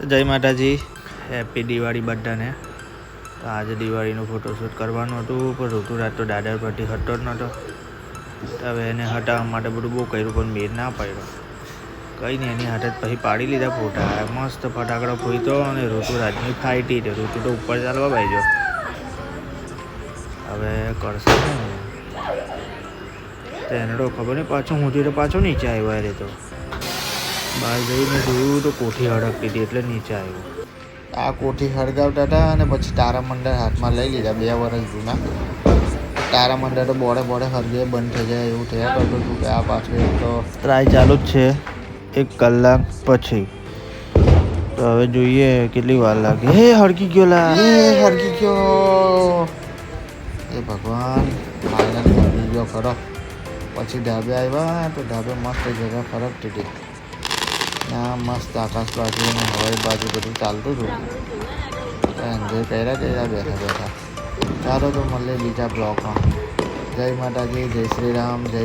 જય માતાજી, હેપી દિવાળી બધાને. તો આજે દિવાળીનું ફોટોશૂટ કરવાનું હતું, પણ ઋતુરાજ તો દાદર પરથી હટતો જ નહોતો. હવે એને હટાવવા માટે બધું બહુ કર્યું, પણ મેળ ના પડ્યો. કંઈ નહીં, એની હાથે જ પછી પાડી લીધા ફોટા. મસ્ત ફટાકડો ફૂટ્યો અને ઋતુરાજની ફાઈટી. ઋતુ તો ઉપર ચાલવા બાજ્યો. હવે કરશે ને તેને તો ખબર નહીં, પાછું હું તો પાછો નીચે આવ્યો. યારે તો બહાર જઈને જોયું તો કોઠી હળગતી હતી એટલે નીચે આવ્યો. આ કોઠી હળગાવતા હતા અને પછી તારામંડળ હાથમાં લઈ લીધા, 2 વર્ષ જૂના. તારામંડળ તો બોડે હળગે બંધ થઈ જાય એવું થયા કરતું હતું કે આ પાછું એક તો ટ્રાય ચાલુ જ છે 1 કલાક પછી. તો હવે જોઈએ કેટલી વાર લાગે. હે હળગી ગયો લા, હળગી ગયો. એ ભગવાન, ફાઇનલી હળગી ગયો ખરો. પછી ધાબે આવ્યા તો ધાબે મસ્ત જગ્યા ફરકતી હતી. ત્યાં મસ્ત આકાશ બાજુ અને હવાઈ બાજુ બધું ચાલતું હતું. એન્જોય કર્યા બેઠા. ચાલો તો મળીએ બીજા બ્લોગમાં. જય માતાજી, જય શ્રી રામ, જય